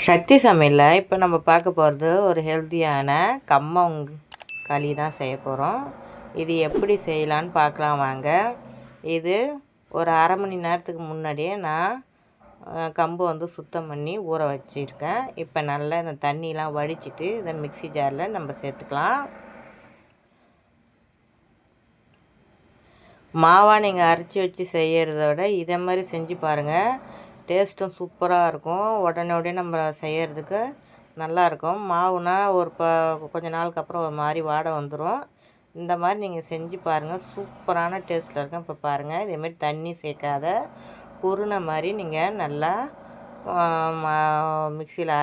சக்தி சமையலில் இப்போ நம்ம பார்க்க போகிறது ஒரு ஹெல்த்தியான கம்மங் களி தான் செய்ய போகிறோம். இது எப்படி செய்யலான்னு பார்க்கலாம் வாங்க. இது ஒரு அரை மணி நேரத்துக்கு முன்னாடியே நான் கம்பு வந்து சுத்தம் பண்ணி ஊற வச்சுருக்கேன். இப்போ நல்லா இந்த தண்ணியெலாம் வடிச்சிட்டு இதை மிக்ஸி ஜாரில் நம்ம சேர்த்துக்கலாம். மாவாக நீங்கள் அரைச்சி வச்சு செய்கிறத விட இதை மாதிரி செஞ்சு பாருங்கள். டேஸ்ட்டும் சூப்பராக இருக்கும். உடனே நம்ம செய்கிறதுக்கு நல்லாயிருக்கும். மாவுனா ஒரு கொஞ்ச நாளுக்கு அப்புறம் ஒரு மாதிரி வாடை வந்துடும். இந்த மாதிரி நீங்கள் செஞ்சு பாருங்கள், சூப்பரான டேஸ்ட்டில் இருக்கும். இப்போ பாருங்கள், இதேமாரி தண்ணி சேர்க்காத குருணை மாதிரி நீங்கள் நல்லா மிக்சியில்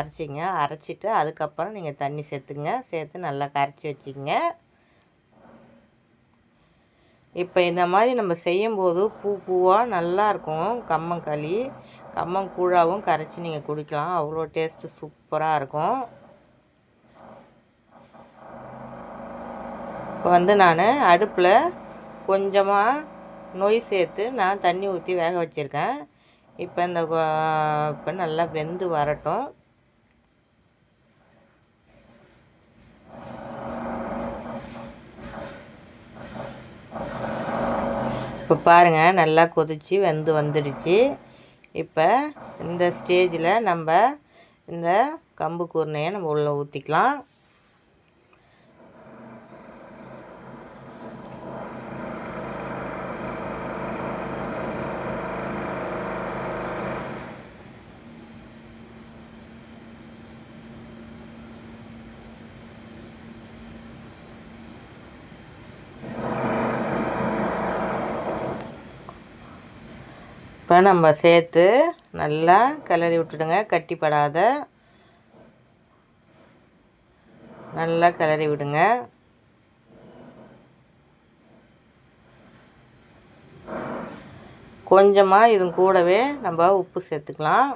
அரைச்சிட்டு அதுக்கப்புறம் நீங்கள் தண்ணி சேர்த்து நல்லா கரைச்சி வச்சுக்கோங்க. இப்போ இந்த மாதிரி நம்ம செய்யும்போது பூவாக நல்லாயிருக்கும். கம்மங்களி கம்மங்கூழாவும் கரைச்சி நீங்கள் குடிக்கலாம். அவ்வளோ டேஸ்ட்டு சூப்பராக இருக்கும். இப்போ வந்து நான் அடுப்பில் கொஞ்சமாக நொய் சேர்த்து நான் தண்ணி ஊற்றி வேக வச்சுருக்கேன். இப்போ இப்போ நல்லா வெந்து வரட்டும். இப்போ பாருங்கள், நல்லா கொதித்து வெந்து வந்துடுச்சு. இப்போ இந்த ஸ்டேஜில் நம்ம இந்த கம்பு கூர்ணையை நம்ம உள்ளே ஊற்றிக்கலாம். இப்போ நம்ம சேர்த்து நல்லா கிளறி விட்டுடுங்க. கட்டிப்படாத நல்லா கிளறி விடுங்க. கொஞ்சமாக இது கூடவே நம்ம உப்பு சேர்த்துக்கலாம்.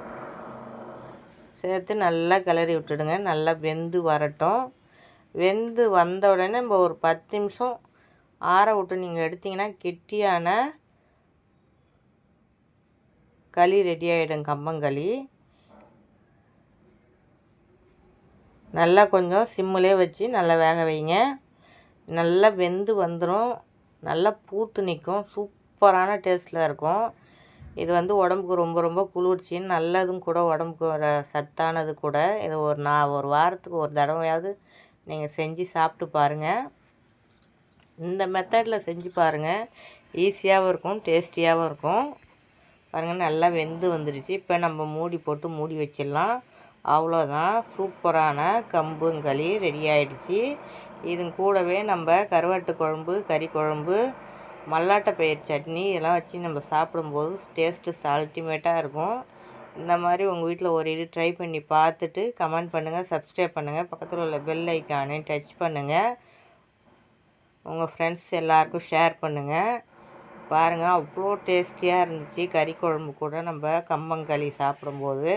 சேர்த்து நல்லா கிளறி விட்டுடுங்க. நல்லா வெந்து வரட்டும். வெந்து வந்த உடனே நம்ம ஒரு 10 நிமிஷம் ஆற விட்டு நீங்கள் எடுத்திங்கன்னா கெட்டியான களி ரெடி ஆகிடும். கம்பங்களி நல்லா கொஞ்சம் சிம்மிலே வச்சு நல்லா வேக வைங்க. நல்லா வெந்து வந்துடும். நல்லா பூத்து நிற்கும். சூப்பரான டேஸ்ட்டில் இருக்கும். இது வந்து உடம்புக்கு ரொம்ப ரொம்ப குளிர்ச்சின்னு நல்லதும் கூட, உடம்புக்கு சத்தானது கூட. இது ஒரு வாரத்துக்கு ஒரு தடவையாவது நீங்கள் செஞ்சு சாப்பிட்டு பாருங்கள். இந்த மெத்தடில் செஞ்சு பாருங்கள். ஈஸியாகவும் இருக்கும், டேஸ்டியாகவும் இருக்கும். பாருங்கள், நல்லா வெந்து வந்துடுச்சு. இப்போ நம்ம மூடி போட்டு மூடி வச்சிடலாம். அவ்வளோதான், சூப்பரான கம்புங்களி ரெடி ஆகிடுச்சு. இது கூடவே நம்ம கருவாட்டு குழம்பு, கறி குழம்பு, மல்லாட்டை பயிர் சட்னி இதெல்லாம் வச்சு நம்ம சாப்பிடும்போது டேஸ்ட்டு அல்டிமேட்டாக இருக்கும். இந்த மாதிரி உங்கள் வீட்டில் ஒரு இது ட்ரை பண்ணி பார்த்துட்டு கமெண்ட் பண்ணுங்கள், சப்ஸ்கிரைப் பண்ணுங்கள், பக்கத்தில் உள்ள பெல் ஐக்கானை டச் பண்ணுங்கள், உங்கள் ஃப்ரெண்ட்ஸ் எல்லாருக்கும் ஷேர் பண்ணுங்கள். பாருங்கள், அவ்வளோ டேஸ்டியாக இருந்துச்சு. கறி குழம்பு கூட நம்ம கம்பங்களி சாப்பிடும்போது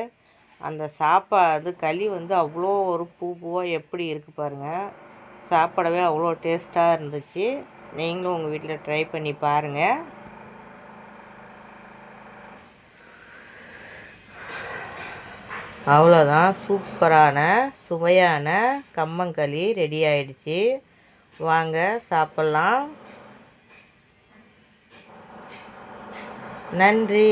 அந்த சாப்பாடு களி வந்து அவ்வளோ ஒரு பூவாக எப்படி இருக்குது பாருங்கள். சாப்பிடவே அவ்வளோ டேஸ்ட்டாக இருந்துச்சு. நீங்களும் உங்கள் வீட்டில் ட்ரை பண்ணி பாருங்கள். அவ்வளோதான், சூப்பரான சுவையான கம்மங்களி ரெடி ஆகிடுச்சு. வாங்க சாப்பிட்லாம். நன்றி.